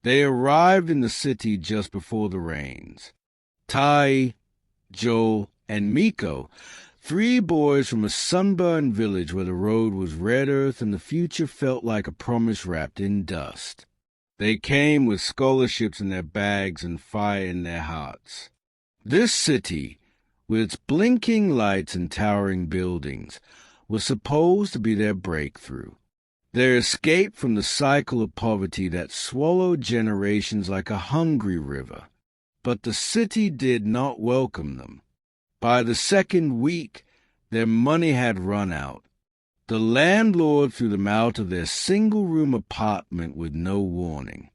They arrived in the city just before the rains. Tai, Joel, and Miko, 3 boys from a sunburned village where the road was red earth and the future felt like a promise wrapped in dust. They came with scholarships in their bags and fire in their hearts. This city, with its blinking lights and towering buildings, was supposed to be their breakthrough, their escape from the cycle of poverty that swallowed generations like a hungry river. But the city did not welcome them. By the second week, their money had run out. The landlord threw them out of their single-room apartment with no warning.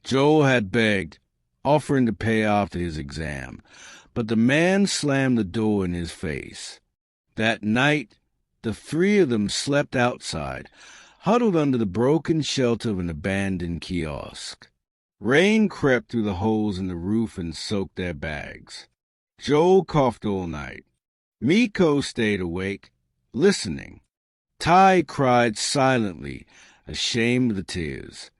Joel had begged, offering to pay after his exam, but the man slammed the door in his face. That night, the 3 of them slept outside, huddled under the broken shelter of an abandoned kiosk. Rain crept through the holes in the roof and soaked their bags. Joel coughed all night. Miko stayed awake, listening. Tai cried silently, ashamed of the tears.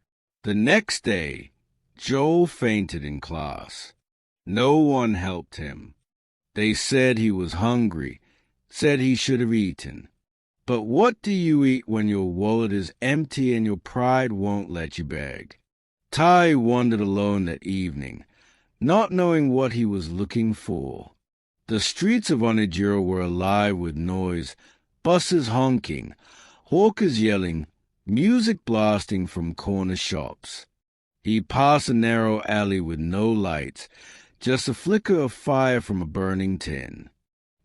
The next day, Joel fainted in class. No one helped him. They said he was hungry, said he should have eaten. But what do you eat when your wallet is empty and your pride won't let you beg? Tai wandered alone that evening, not knowing what he was looking for. The streets of Onigiri were alive with noise, buses honking, hawkers yelling, music blasting from corner shops. He passed a narrow alley with no lights, just a flicker of fire from a burning tin.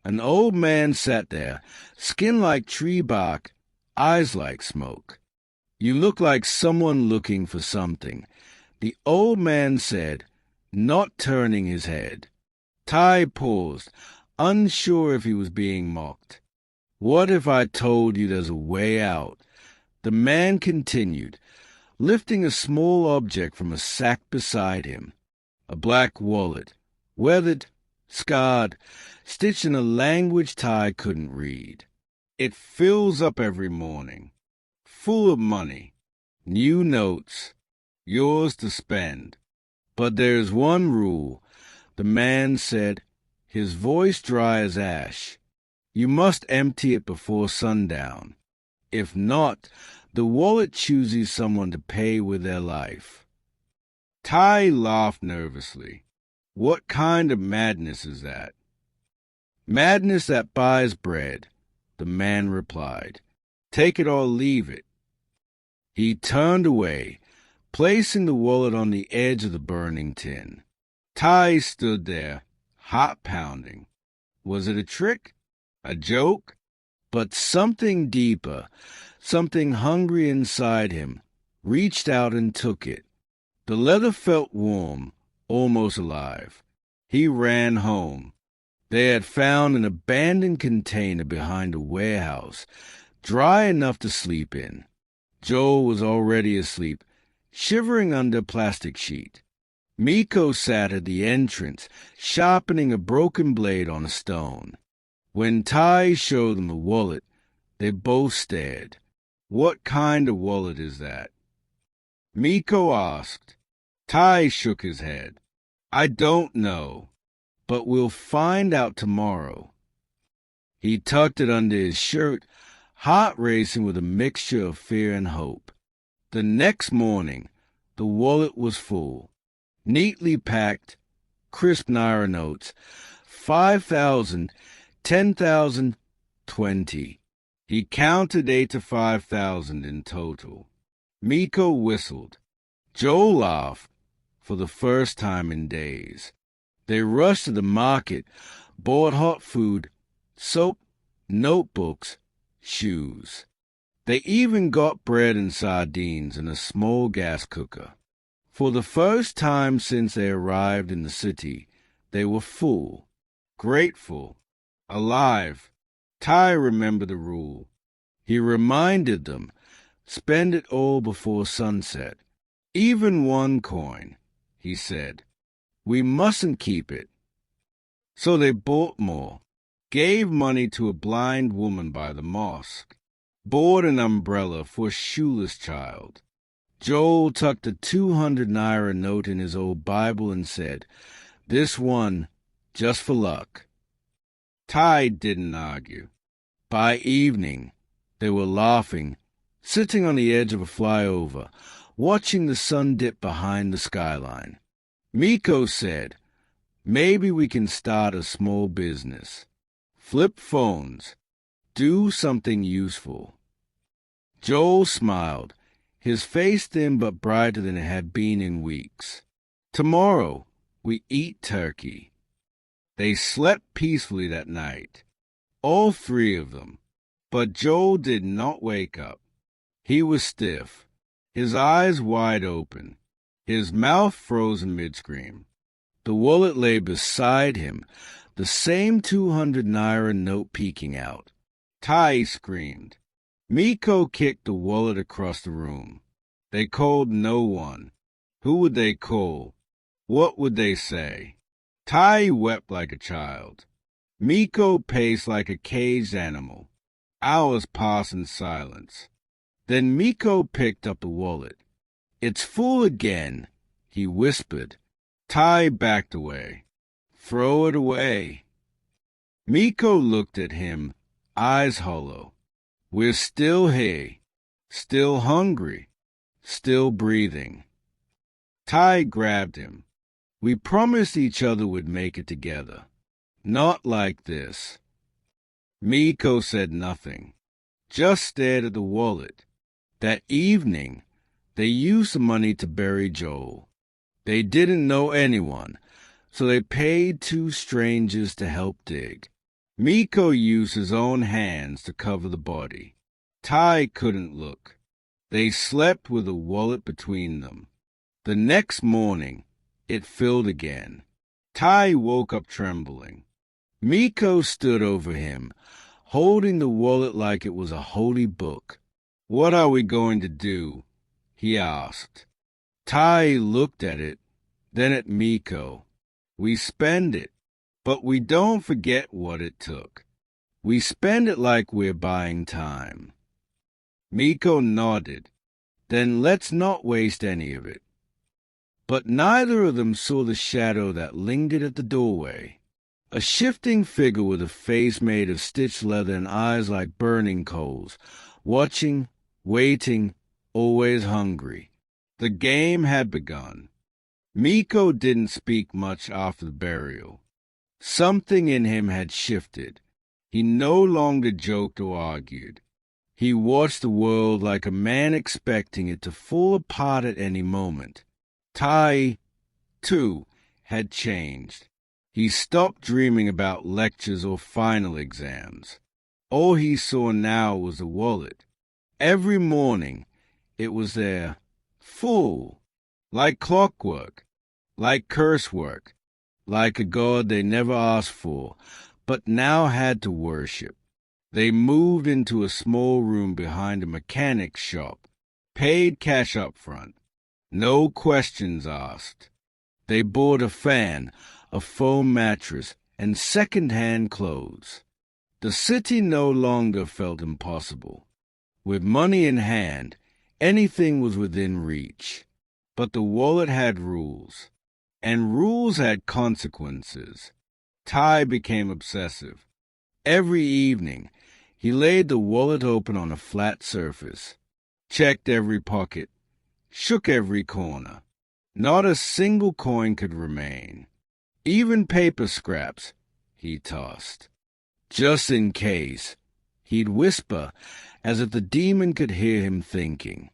An old man sat there, skin like tree bark, eyes like smoke. "You look like someone looking for something," the old man said, not turning his head. Tai paused, unsure if he was being mocked. "What if I told you there's a way out?" The man continued, lifting a small object from a sack beside him. A black wallet, weathered, scarred, stitched in a language Tai couldn't read. "It fills up every morning, full of money, new notes, yours to spend. But there's one rule," the man said, his voice dry as ash. "You must empty it before sundown. If not, the wallet chooses someone to pay with their life." Tai laughed nervously. "What kind of madness is that?" "Madness that buys bread," the man replied. "Take it or leave it." He turned away, placing the wallet on the edge of the burning tin. Tai stood there, heart pounding. Was it a trick? A joke? But something deeper, something hungry inside him, reached out and took it. The leather felt warm, almost alive. He ran home. They had found an abandoned container behind a warehouse, dry enough to sleep in. Joel was already asleep, shivering under a plastic sheet. Miko sat at the entrance, sharpening a broken blade on a stone. When Tai showed them the wallet, they both stared. "What kind of wallet is that?" Miko asked. Tai shook his head. "I don't know, but we'll find out tomorrow." He tucked it under his shirt, heart racing with a mixture of fear and hope. The next morning, the wallet was full, neatly packed, crisp naira notes, 5,000, 10,000, 20. He counted 8 to 5,000 in total. Miko whistled. Joel laughed, for the first time in days. They rushed to the market, bought hot food, soap, notebooks, shoes. They even got bread and sardines in a small gas cooker. For the first time since they arrived in the city, they were full, grateful, alive. Tai remembered the rule. He reminded them, spend it all before sunset. Even 1 coin, he said. We mustn't keep it. So they bought more, gave money to a blind woman by the mosque, bought an umbrella for a shoeless child. Joel tucked a 200 naira note in his old Bible and said, "This one, just for luck." Tai didn't argue. By evening, they were laughing, sitting on the edge of a flyover, watching the sun dip behind the skyline. Miko said, "Maybe we can start a small business. Flip phones. Do something useful." Joel smiled, his face thin but brighter than it had been in weeks. "Tomorrow, we eat turkey." They slept peacefully that night, all three of them. But Joel did not wake up. He was stiff, his eyes wide open, his mouth frozen mid-scream. The wallet lay beside him, the same 200 naira note peeking out. Tai screamed. Miko kicked the wallet across the room. They called no one. Who would they call? What would they say? Tai wept like a child. Miko paced like a caged animal. Hours passed in silence. Then Miko picked up the wallet. "It's full again," he whispered. Tai backed away. "Throw it away." Miko looked at him, eyes hollow. "We're still here, still hungry, still breathing." Tai grabbed him. "We promised each other we'd make it together. Not like this." Miko said nothing, just stared at the wallet. That evening, they used the money to bury Joel. They didn't know anyone, so they paid 2 strangers to help dig. Miko used his own hands to cover the body. Tai couldn't look. They slept with the wallet between them. The next morning, it filled again. Tai woke up trembling. Miko stood over him, holding the wallet like it was a holy book. "What are we going to do?" he asked. Tai looked at it, then at Miko. "We spend it, but we don't forget what it took. We spend it like we're buying time." Miko nodded. "Then let's not waste any of it." But neither of them saw the shadow that lingered at the doorway. A shifting figure with a face made of stitched leather and eyes like burning coals, watching, waiting, always hungry. The game had begun. Miko didn't speak much after the burial. Something in him had shifted. He no longer joked or argued. He watched the world like a man expecting it to fall apart at any moment. Tai, too, had changed. He stopped dreaming about lectures or final exams. All he saw now was the wallet. Every morning, it was there, full, like clockwork, like curse work, like a god they never asked for, but now had to worship. They moved into a small room behind a mechanic's shop, paid cash up front. No questions asked. They bought a fan, a foam mattress, and second-hand clothes. The city no longer felt impossible. With money in hand, anything was within reach. But the wallet had rules, and rules had consequences. Tai became obsessive. Every evening, he laid the wallet open on a flat surface, checked every pocket, shook every corner. Not a single coin could remain. Even paper scraps he tossed. Just in case, he'd whisper, as if the demon could hear him thinking.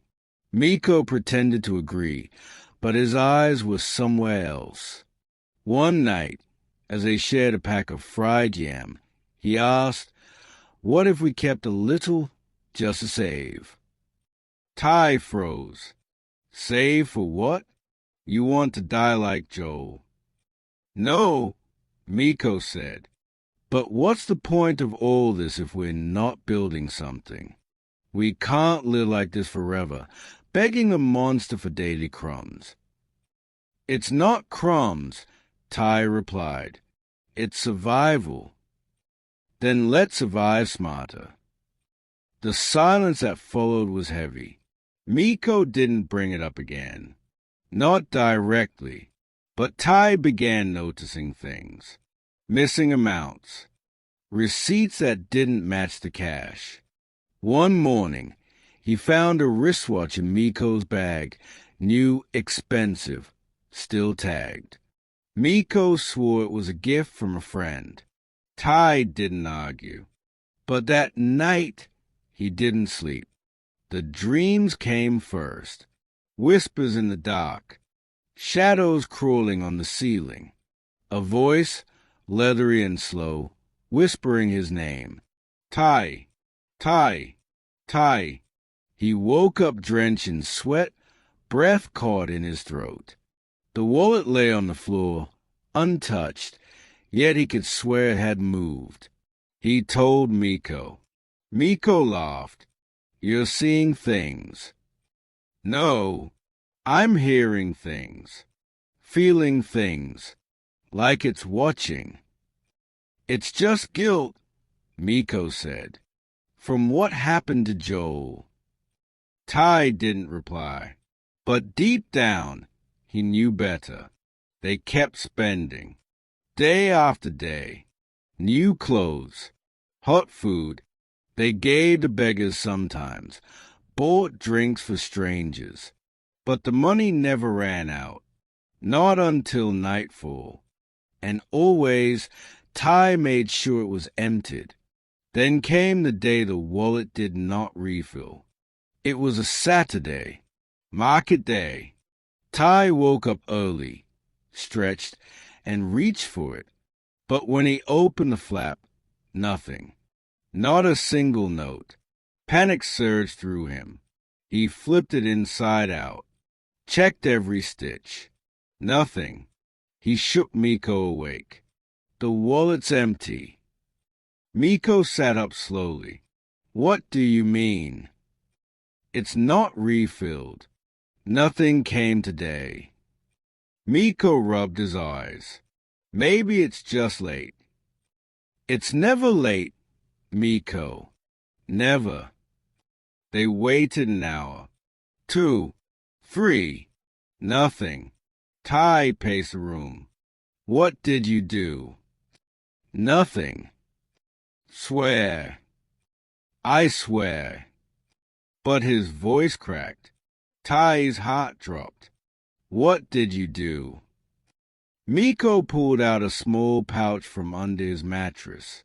Miko pretended to agree, but his eyes were somewhere else. One night, as they shared a pack of fried yam, he asked, "What if we kept a little just to save?" Tai froze. "Save for what? You want to die like Joel." "No," Miko said. "But what's the point of all this if we're not building something? We can't live like this forever, begging a monster for daily crumbs." "It's not crumbs," Tai replied. "It's survival." "Then let's survive smarter." The silence that followed was heavy. Miko didn't bring it up again. Not directly, but Tai began noticing things. Missing amounts. Receipts that didn't match the cash. One morning, he found a wristwatch in Miko's bag, new, expensive, still tagged. Miko swore it was a gift from a friend. Tai didn't argue. But that night, he didn't sleep. The dreams came first. Whispers in the dark. Shadows crawling on the ceiling. A voice, leathery and slow, whispering his name. Tai, Tai, Tai. He woke up drenched in sweat, breath caught in his throat. The wallet lay on the floor, untouched, yet he could swear it had moved. He told Miko. Miko laughed. You're seeing things. No, I'm hearing things, feeling things, like it's watching. It's just guilt, Miko said, from what happened to Joel. Tai didn't reply, but deep down, he knew better. They kept spending, day after day. New clothes, hot food. They gave to beggars sometimes, bought drinks for strangers. But the money never ran out, not until nightfall. And always, Tai made sure it was emptied. Then came the day the wallet did not refill. It was a Saturday, market day. Tai woke up early, stretched, and reached for it. But when he opened the flap, nothing. Not a single note. Panic surged through him. He flipped it inside out, checked every stitch. Nothing. He shook Miko awake. The wallet's empty. Miko sat up slowly. What do you mean? It's not refilled. Nothing came today. Miko rubbed his eyes. Maybe it's just late. It's never late, Miko. Never. They waited an hour. 2, 3. Nothing. Tai paced the room. What did you do? Nothing. Swear. I swear. But his voice cracked. Tai's heart dropped. What did you do? Miko pulled out a small pouch from under his mattress.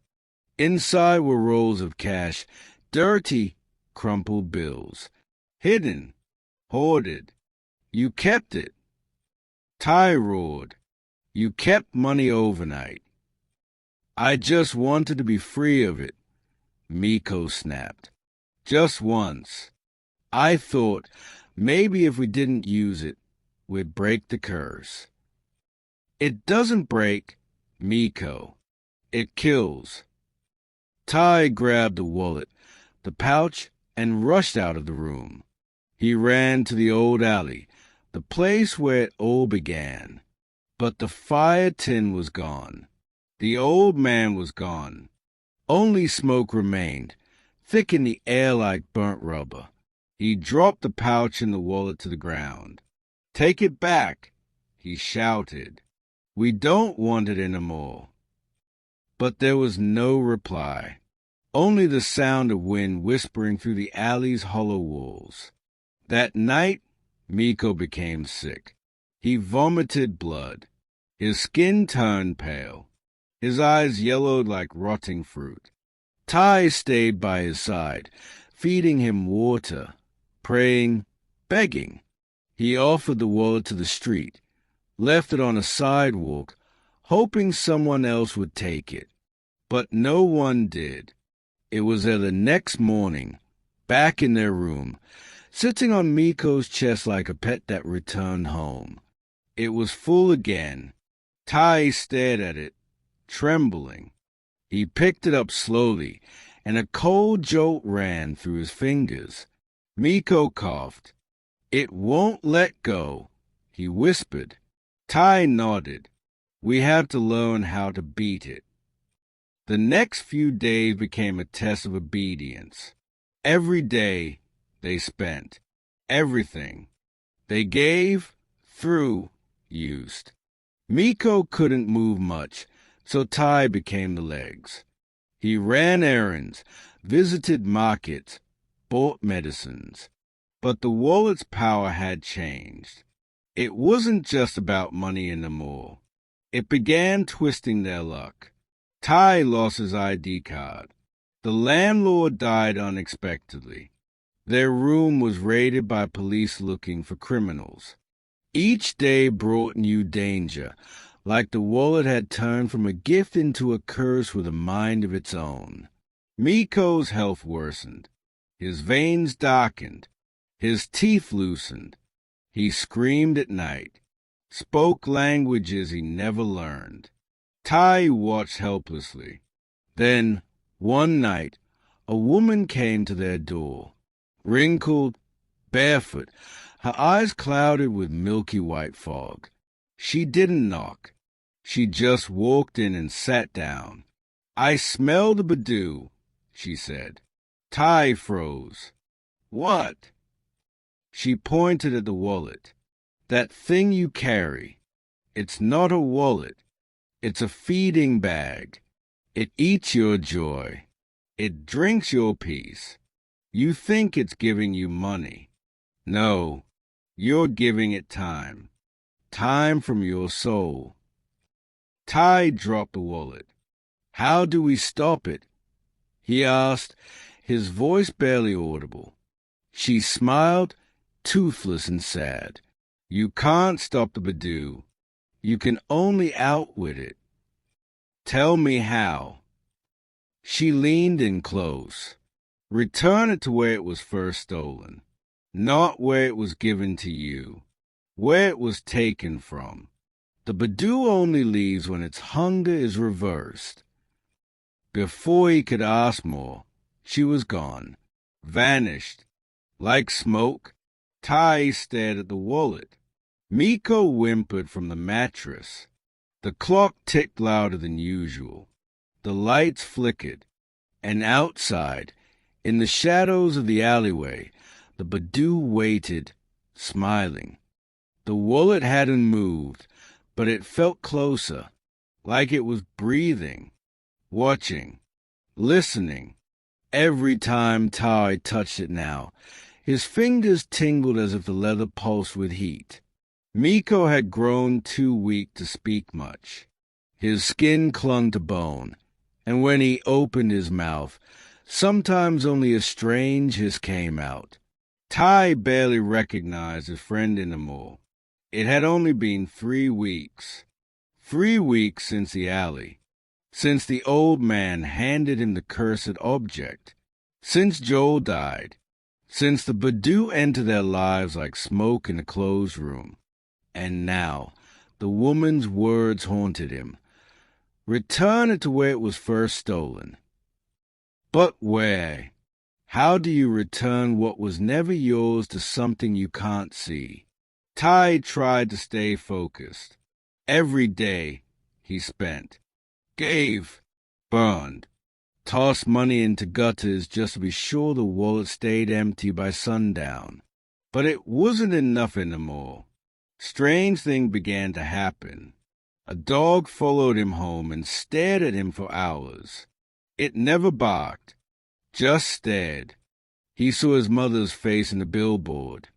Inside were rolls of cash, dirty, crumpled bills. Hidden, hoarded. You kept it. Tai roared. You kept money overnight. I just wanted to be free of it, Miko snapped. Just once. I thought maybe if we didn't use it, we'd break the curse. It doesn't break, Miko. It kills. Tai grabbed the wallet, the pouch, and rushed out of the room. He ran to the old alley, the place where it all began. But the fire tin was gone. The old man was gone. Only smoke remained, thick in the air like burnt rubber. He dropped the pouch and the wallet to the ground. Take it back, he shouted. We don't want it anymore. But there was no reply, only the sound of wind whispering through the alley's hollow walls. That night, Miko became sick. He vomited blood. His skin turned pale. His eyes yellowed like rotting fruit. Tai stayed by his side, feeding him water, praying, begging. He offered the wallet to the street, left it on a sidewalk, hoping someone else would take it. But no one did. It was there the next morning, back in their room, sitting on Miko's chest like a pet that returned home. It was full again. Tai stared at it, trembling. He picked it up slowly, and a cold jolt ran through his fingers. Miko coughed. It won't let go, he whispered. Tai nodded. We have to learn how to beat it. The next few days became a test of obedience. Every day they spent. Everything. They gave, threw, used. Miko couldn't move much, so Tai became the legs. He ran errands, visited markets, bought medicines. But the wallet's power had changed. It wasn't just about money anymore. It began twisting their luck. Tai lost his ID card. The landlord died unexpectedly. Their room was raided by police looking for criminals. Each day brought new danger, like the wallet had turned from a gift into a curse with a mind of its own. Miko's health worsened. His veins darkened. His teeth loosened. He screamed at night, spoke languages he never learned. Tai watched helplessly. Then, one night, a woman came to their door, wrinkled, barefoot, her eyes clouded with milky white fog. She didn't knock. She just walked in and sat down. "I smell the Bédou," she said. Tai froze. "What?" She pointed at the wallet. "That thing you carry. It's not a wallet. It's a feeding bag. It eats your joy. It drinks your peace. You think it's giving you money. No, you're giving it time. Time from your soul." Tai dropped the wallet. "How do we stop it?" he asked, his voice barely audible. She smiled, toothless and sad. "You can't stop the Bédou. You can only outwit it." "Tell me how." She leaned in close. "Return it to where it was first stolen, not where it was given to you, where it was taken from. The Bédou only leaves when its hunger is reversed." Before he could ask more, she was gone, vanished. Like smoke, Tai stared at the wallet. Miko whimpered from the mattress. The clock ticked louder than usual. The lights flickered, and outside, in the shadows of the alleyway, the Bédou waited, smiling. The wallet hadn't moved, but it felt closer, like it was breathing, watching, listening. Every time Tai touched it now, his fingers tingled as if the leather pulsed with heat. Miko had grown too weak to speak much. His skin clung to bone, and when he opened his mouth, sometimes only a strange hiss came out. Tai barely recognized his friend anymore. It had only been 3 weeks. 3 weeks since the alley. Since the old man handed him the cursed object. Since Joel died. Since the Bédou entered their lives like smoke in a closed room. And now, the woman's words haunted him. "Return it to where it was first stolen." But where? How do you return what was never yours to something you can't see? Tai tried to stay focused. Every day he spent, gave, burned, tossed money into gutters just to be sure the wallet stayed empty by sundown. But it wasn't enough anymore. Strange things began to happen. A dog followed him home and stared at him for hours. It never barked, just stared. He saw his mother's face in the billboard,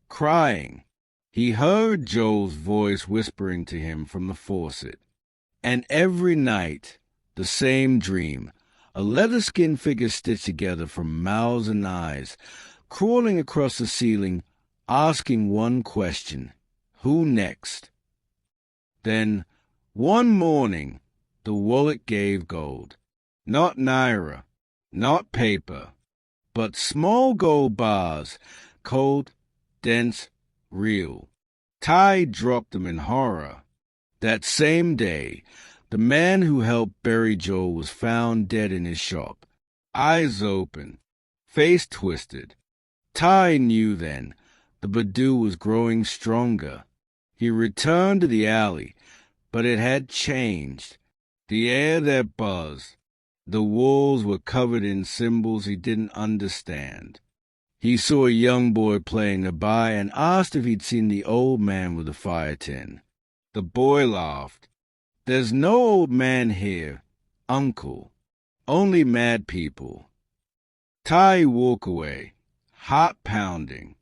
crying. He heard Joel's voice whispering to him from the faucet. And every night, the same dream, a leather-skinned figure stitched together from mouths and eyes, crawling across the ceiling, asking one question: who next? Then, one morning, the wallet gave gold. Not naira, not paper, but small gold bars, cold, dense, real. Tai dropped them in horror. That same day, the man who helped bury Joel was found dead in his shop, eyes open, face twisted. Tai knew then the Bédou was growing stronger. He returned to the alley, but it had changed. The air there buzzed. The walls were covered in symbols he didn't understand. He saw a young boy playing nearby and asked if he'd seen the old man with the fire tin. The boy laughed. "There's no old man here, uncle. Only mad people." Tai walked away, heart pounding.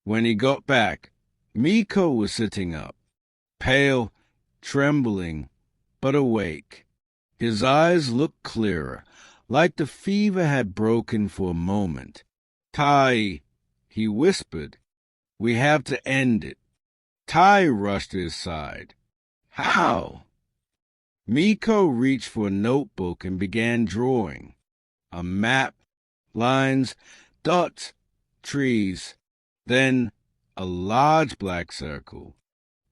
When he got back, Miko was sitting up, pale, trembling, but awake. His eyes looked clearer, like the fever had broken for a moment. "Tai," he whispered, "we have to end it." Tai rushed to his side. "How?" Miko reached for a notebook and began drawing. A map, lines, dots, trees, then a large black circle.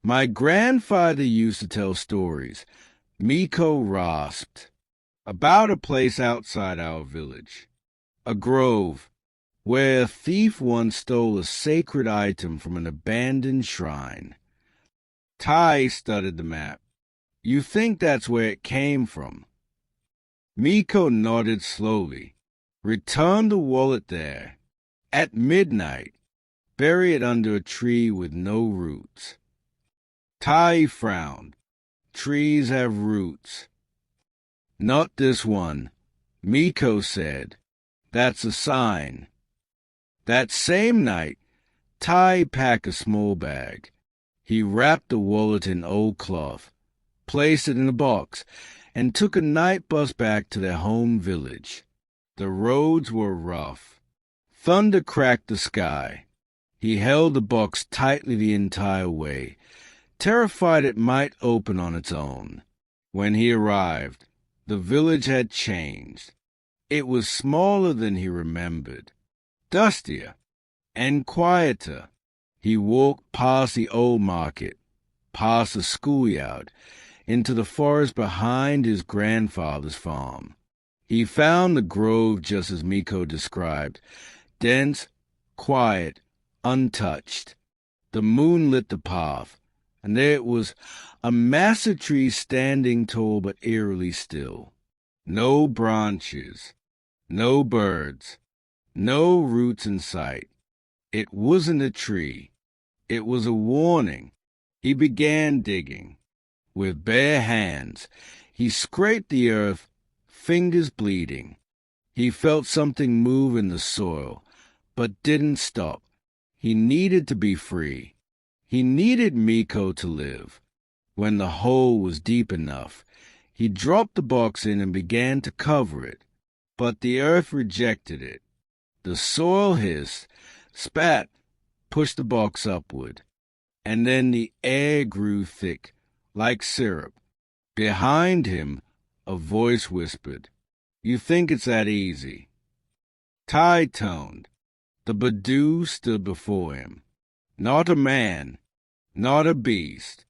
"My grandfather used to tell stories," Miko rasped, "about a place outside our village, a grove, where a thief once stole a sacred item from an abandoned shrine." Tai studied the map. "You think that's where it came from?" Miko nodded slowly. "Return the wallet there. At midnight, bury it under a tree with no roots." Tai frowned. "Trees have roots." "Not this one," Miko said. "That's a sign." That same night, Tai packed a small bag. He wrapped the wallet in old cloth, placed it in a box, and took a night bus back to their home village. The roads were rough. Thunder cracked the sky. He held the box tightly the entire way, terrified it might open on its own. When he arrived, the village had changed. It was smaller than he remembered, dustier and quieter. He walked past the old market, past the schoolyard, into the forest behind his grandfather's farm. He found the grove just as Miko described, dense, quiet, untouched. The moon lit the path, and there it was, a massive tree standing tall but eerily still. No branches, no birds, no roots in sight. It wasn't a tree. It was a warning. He began digging. With bare hands, he scraped the earth, fingers bleeding. He felt something move in the soil, but didn't stop. He needed to be free. He needed Miko to live. When the hole was deep enough, he dropped the box in and began to cover it. But the earth rejected it. The soil hissed, spat, pushed the box upward. And then the air grew thick, like syrup. Behind him, a voice whispered, "You think it's that easy?" Tai toned. The Bédou stood before him. Not a man, not a beast.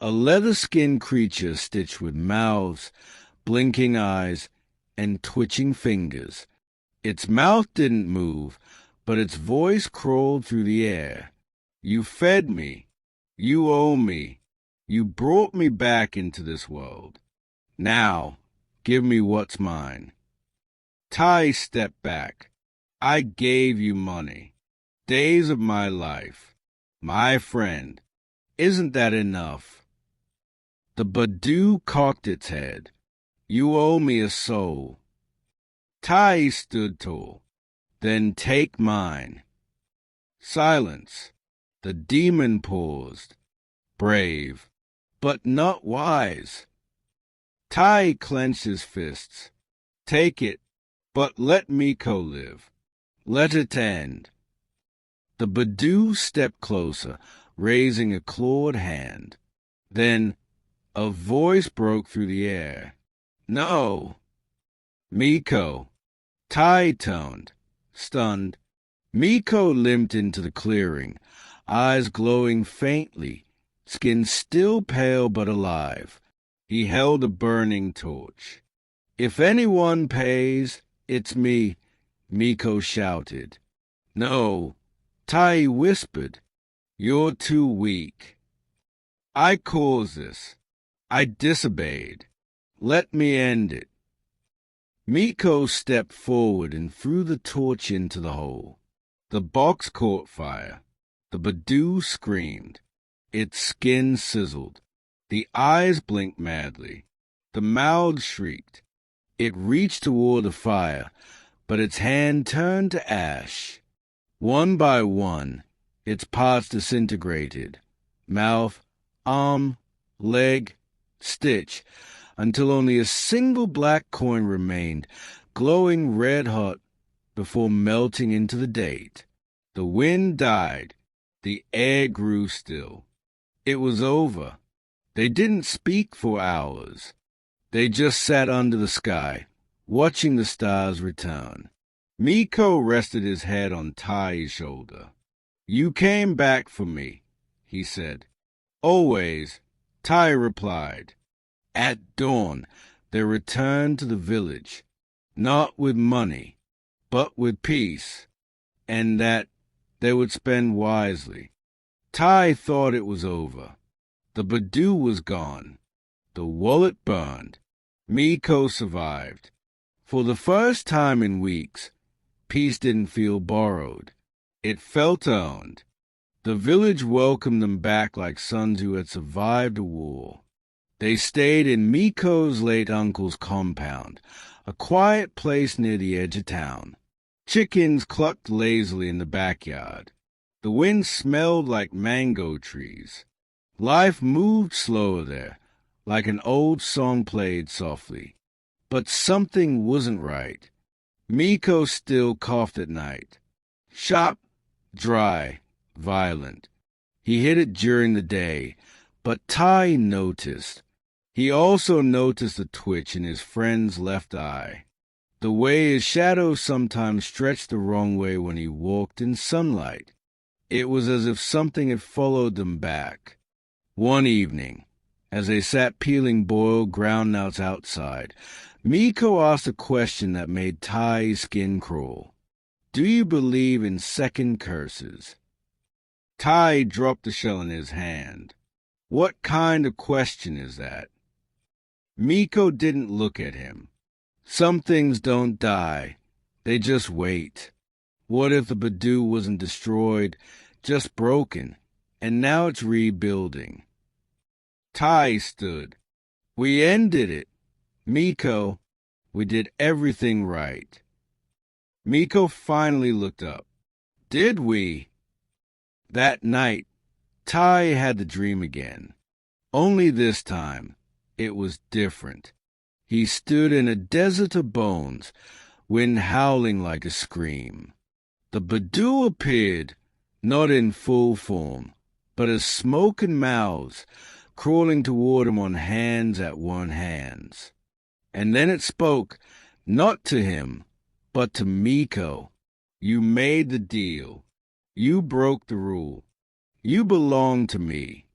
A leather-skinned creature stitched with mouths, blinking eyes, and twitching fingers. Its mouth didn't move, but its voice crawled through the air. "You fed me. You owe me. You brought me back into this world. Now, give me what's mine." Tai stepped back. "I gave you money. Days of my life. My friend. Isn't that enough?" The Bédou cocked its head. "You owe me a soul." Tai stood tall. "Then take mine." Silence. The demon paused. Brave, but not wise. Tai clenched his fists. "Take it, but let Miko live. Let it end." The Bédou stepped closer, raising a clawed hand. Then a voice broke through the air. "No." "Miko." Tai toned, stunned. Miko limped into the clearing, eyes glowing faintly, skin still pale but alive. He held a burning torch. "If anyone pays, it's me," Miko shouted. "No," Tai whispered. "You're too weak. I caused this. I disobeyed. Let me end it." Miko stepped forward and threw the torch into the hole. The box caught fire. The Bédou screamed. Its skin sizzled. The eyes blinked madly. The mouth shrieked. It reached toward the fire, but its hand turned to ash. One by one, its parts disintegrated. Mouth, arm, leg, stitch, until only a single black coin remained, glowing red-hot before melting into the date. The wind died. The air grew still. It was over. They didn't speak for hours. They just sat under the sky, watching the stars return. Miko rested his head on Tai's shoulder. "You came back for me," he said. "Always," Tai replied. At dawn, they returned to the village, not with money, but with peace, and that they would spend wisely. Tai thought it was over. The Bédou was gone. The wallet burned. Miko survived. For the first time in weeks, peace didn't feel borrowed. It felt earned. The village welcomed them back like sons who had survived a war. They stayed in Miko's late uncle's compound, a quiet place near the edge of town. Chickens clucked lazily in the backyard. The wind smelled like mango trees. Life moved slower there, like an old song played softly. But something wasn't right. Miko still coughed at night. Sharp, dry, violent. He hid it during the day, but Tai noticed. He also noticed a twitch in his friend's left eye, the way his shadow sometimes stretched the wrong way when he walked in sunlight. It was as if something had followed them back. One evening, as they sat peeling boiled groundnuts outside, Miko asked a question that made Tai's skin crawl. "Do you believe in second curses?" Tai dropped the shell in his hand. "What kind of question is that?" Miko didn't look at him. Some things don't die. They just wait. What if the Bédou wasn't destroyed, just broken, and now it's rebuilding? Tai stood. "We ended it. Miko, we did everything right." Miko finally looked up. "Did we?" That night, Tai had the dream again. Only this time, it was different. He stood in a desert of bones, wind howling like a scream. The Bédou appeared, not in full form, but as smoke and mouths, crawling toward him on hands that weren't hands. And then it spoke, not to him, but to Miko. "You made the deal. You broke the rule. You belong to me."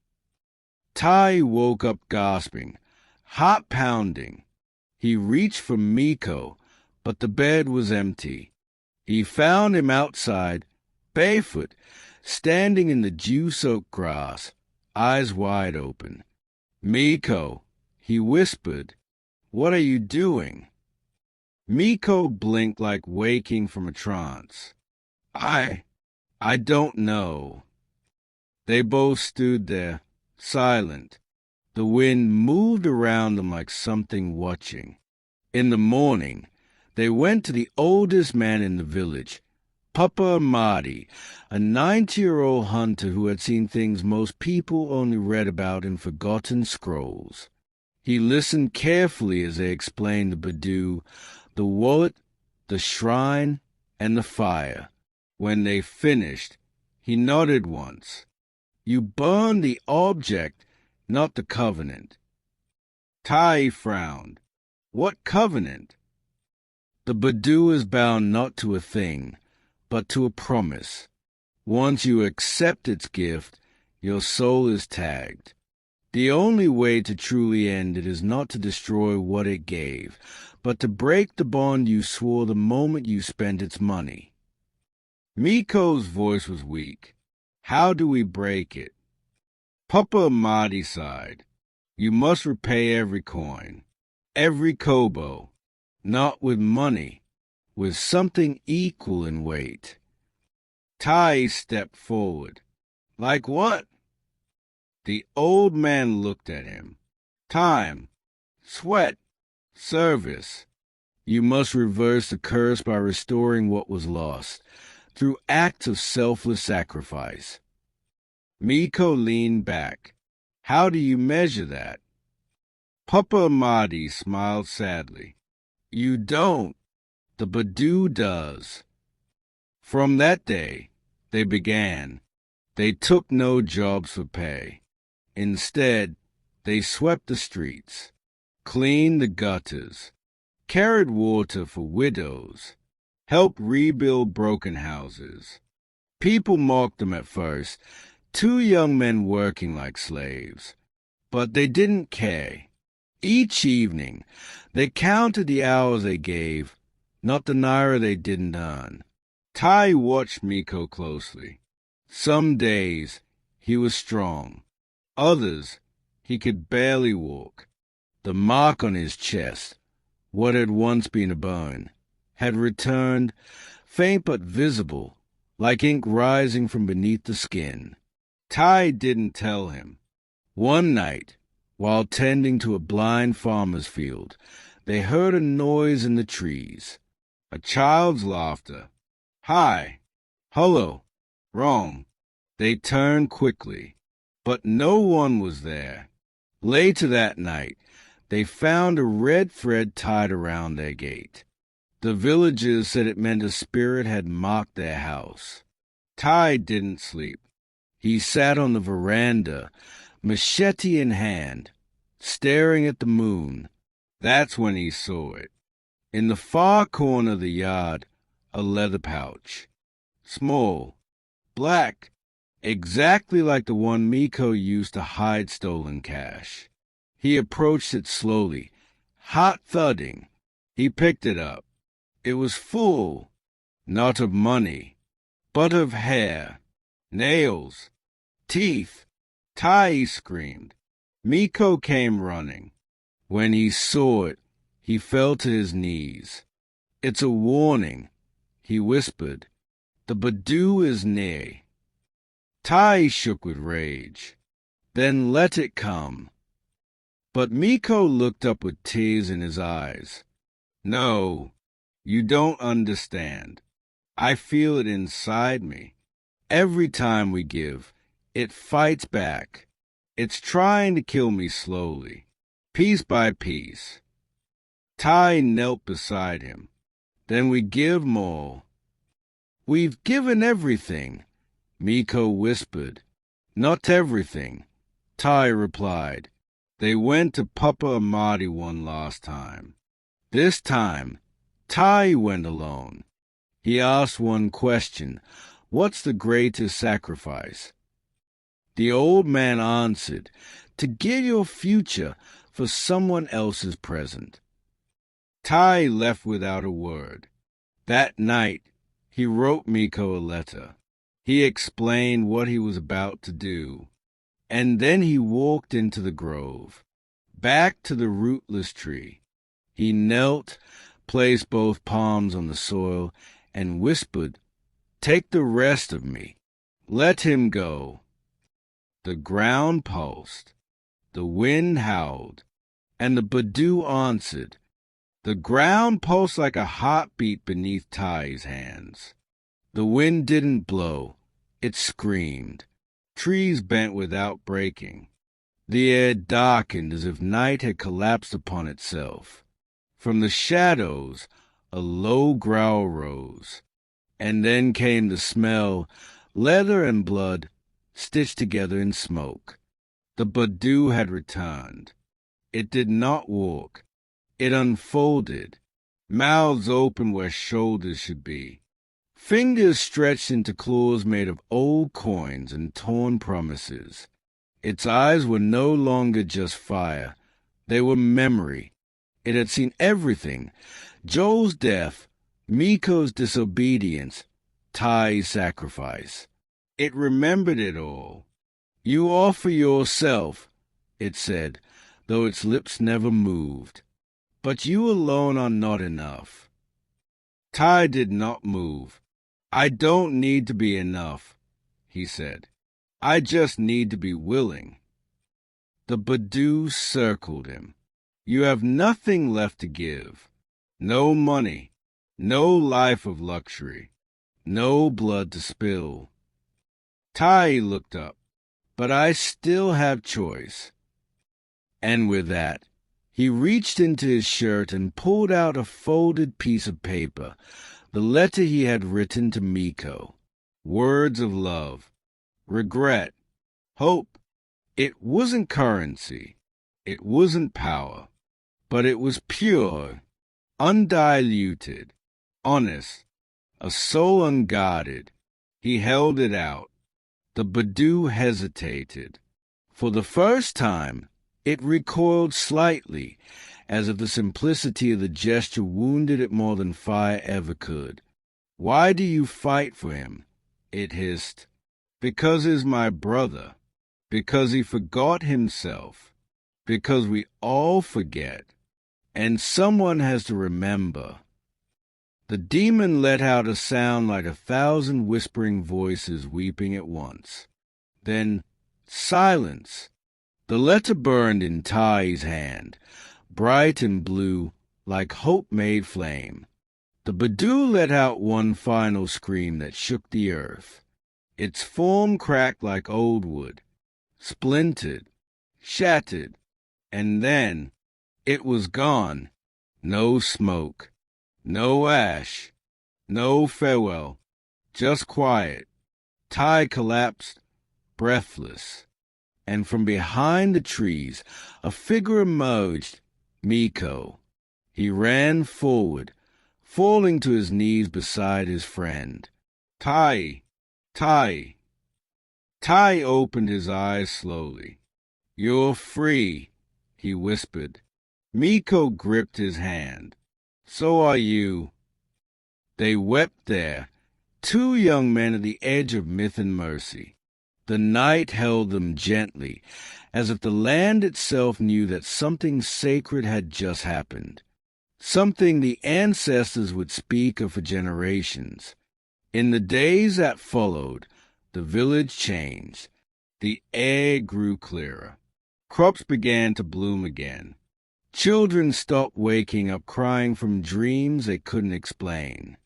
Tai woke up gasping, heart pounding. He reached for Miko, but the bed was empty. He found him outside, barefoot, standing in the dew-soaked grass, eyes wide open. "Miko," he whispered, "what are you doing?" Miko blinked like waking from a trance. I don't know." They both stood there, silent. The wind moved around them like something watching. In the morning, they went to the oldest man in the village, Papa Marty, a 90-year-old hunter who had seen things most people only read about in forgotten scrolls. He listened carefully as they explained the Bédou, the wallet, the shrine, and the fire. When they finished, he nodded once. "You burned the object, not the covenant." Tai frowned. "What covenant?" "The Bédou is bound not to a thing, but to a promise. Once you accept its gift, your soul is tagged. The only way to truly end it is not to destroy what it gave, but to break the bond you swore the moment you spent its money." Miko's voice was weak. "How do we break it?" Papa Marty sighed. "You must repay every coin, every kobo, not with money, with something equal in weight." Tai stepped forward. Like what? The old man looked at him. Time, sweat, service. You must reverse the curse by restoring what was lost, through acts of selfless sacrifice. Miko leaned back. How do you measure that? Papa Amadi smiled sadly. You don't. The Bédou does. From that day, they began. They took no jobs for pay. Instead, they swept the streets, cleaned the gutters, carried water for widows, helped rebuild broken houses. People mocked them at first, two young men working like slaves. But they didn't care. Each evening, they counted the hours they gave, not the naira they didn't earn. Tai watched Miko closely. Some days, he was strong. Others, he could barely walk. The mark on his chest, what had once been a burn, had returned, faint but visible, like ink rising from beneath the skin. Tai didn't tell him. One night, while tending to a blind farmer's field, they heard a noise in the trees. A child's laughter. Hi. Hello. Wrong. They turned quickly, but no one was there. Later that night, they found a red thread tied around their gate. The villagers said it meant a spirit had mocked their house. Tai didn't sleep. He sat on the veranda, machete in hand, staring at the moon. That's when he saw it. In the far corner of the yard, a leather pouch. Small, black, exactly like the one Miko used to hide stolen cash. He approached it slowly, hot thudding. He picked it up. It was full, not of money, but of hair, nails, teeth. Tai screamed. Miko came running. When he saw it, he fell to his knees. It's a warning, he whispered. The Bédou is near. Tai shook with rage. Then let it come. But Miko looked up with tears in his eyes. No, you don't understand. I feel it inside me. Every time we give, it fights back. It's trying to kill me slowly, piece by piece. Tai knelt beside him. Then we give more. We've given everything, Miko whispered. Not everything, Tai replied. They went to Papa Amadi one last time. This time, Tai went alone. He asked one question. What's the greatest sacrifice? The old man answered, to give your future for someone else's present. Tai left without a word. That night, he wrote Miko a letter. He explained what he was about to do. And then he walked into the grove, back to the rootless tree. He knelt, placed both palms on the soil, and whispered, Take the rest of me. Let him go. The ground pulsed, the wind howled, and the Bédou answered. The ground pulsed like a heartbeat beneath Tai's hands. The wind didn't blow, it screamed. Trees bent without breaking. The air darkened as if night had collapsed upon itself. From the shadows, a low growl rose. And then came the smell, leather and blood, stitched together in smoke. The Bédou had returned. It did not walk. It unfolded, mouths open where shoulders should be. Fingers stretched into claws made of old coins and torn promises. Its eyes were no longer just fire. They were memory. It had seen everything. Joel's death, Miko's disobedience, Tai's sacrifice. It remembered it all. You offer yourself, it said, though its lips never moved. But you alone are not enough. Tai did not move. I don't need to be enough, he said. I just need to be willing. The Bédou circled him. You have nothing left to give. No money, no life of luxury, no blood to spill. Tai looked up. But I still have choice. And with that, he reached into his shirt and pulled out a folded piece of paper, the letter he had written to Miko. Words of love, regret, hope. It wasn't currency. It wasn't power. But it was pure, undiluted, honest, a soul unguarded. He held it out. The Bédou hesitated. For the first time, it recoiled slightly, as if the simplicity of the gesture wounded it more than fire ever could. Why do you fight for him? It hissed. Because he's my brother. Because he forgot himself. Because we all forget. And someone has to remember. The demon let out a sound like 1,000 whispering voices weeping at once. Then silence. The letter burned in Tai's hand, bright and blue, like hope made flame. The Bédou let out one final scream that shook the earth. Its form cracked like old wood, splintered, shattered, and then it was gone. No smoke. No ash, no farewell, just quiet. Tai collapsed, breathless, and from behind the trees a figure emerged, Miko. He ran forward, falling to his knees beside his friend. Tai, Tai. Tai opened his eyes slowly. You're free, he whispered. Miko gripped his hand. So are you. They wept there, two young men at the edge of myth and mercy. The night held them gently, as if the land itself knew that something sacred had just happened, something the ancestors would speak of for generations. In the days that followed, the village changed. The air grew clearer. Crops began to bloom again. Children stopped waking up crying from dreams they couldn't explain.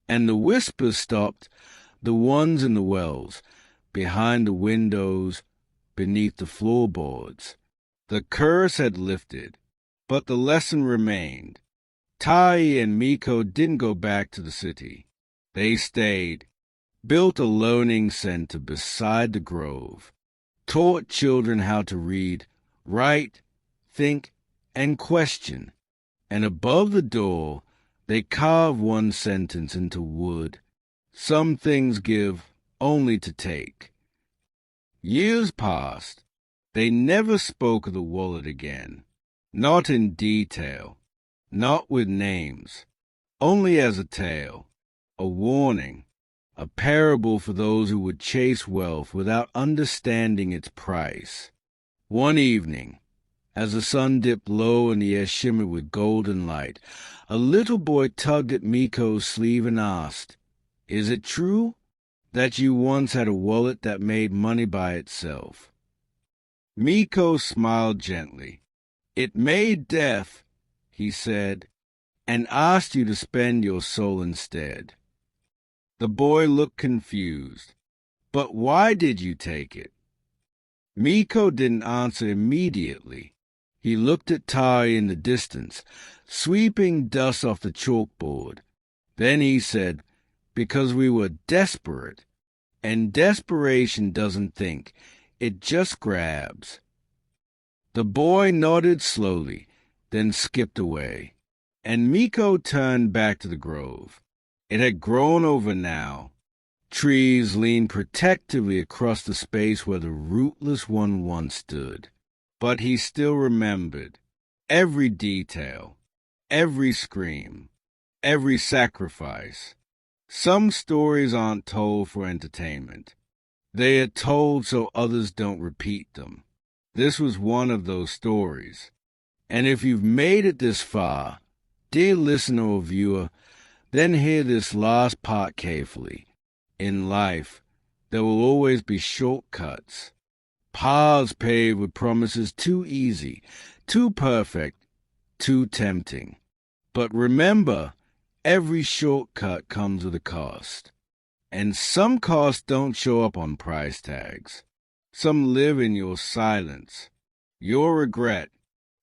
And the whispers stopped, the ones in the wells, behind the windows, beneath the floorboards. The curse had lifted, but the lesson remained. Tai and Miko didn't go back to the city. They stayed, built a learning center beside the grove, taught children how to read, write, think, and question, and above the door they carve one sentence into wood. Some things give only to take. Years passed. They never spoke of the wallet again, not in detail, not with names, only as a tale, a warning, a parable for those who would chase wealth without understanding its price. One evening, as the sun dipped low and the air shimmered with golden light, a little boy tugged at Miko's sleeve and asked, Is it true that you once had a wallet that made money by itself? Miko smiled gently. It made death, he said, and asked you to spend your soul instead. The boy looked confused. But why did you take it? Miko didn't answer immediately. He looked at Tai in the distance, sweeping dust off the chalkboard. Then he said, Because we were desperate. And desperation doesn't think, it just grabs. The boy nodded slowly, then skipped away, and Miko turned back to the grove. It had grown over now. Trees leaned protectively across the space where the rootless one once stood. But he still remembered every detail, every scream, every sacrifice. Some stories aren't told for entertainment. They are told so others don't repeat them. This was one of those stories. And if you've made it this far, dear listener or viewer, then hear this last part carefully. In life, there will always be shortcuts, paths paved with promises too easy, too perfect, too tempting. But remember, every shortcut comes with a cost. And some costs don't show up on price tags. Some live in your silence, your regret,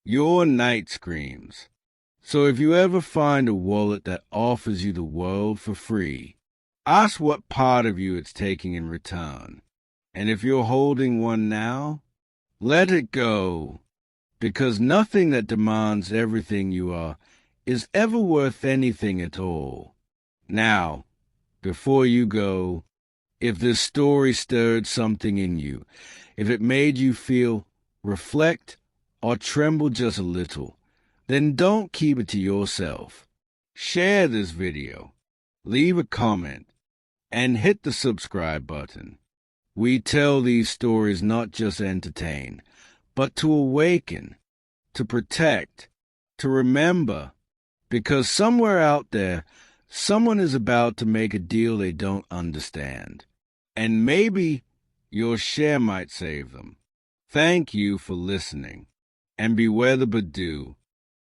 your night screams. So if you ever find a wallet that offers you the world for free, ask what part of you it's taking in return. And if you're holding one now, let it go. Because nothing that demands everything you are is ever worth anything at all. Now, before you go, if this story stirred something in you, if it made you feel, reflect, or tremble just a little, then don't keep it to yourself. Share this video, leave a comment, and hit the subscribe button. We tell these stories not just to entertain, but to awaken, to protect, to remember, because somewhere out there, someone is about to make a deal they don't understand. And maybe your share might save them. Thank you for listening. And beware the Bédou.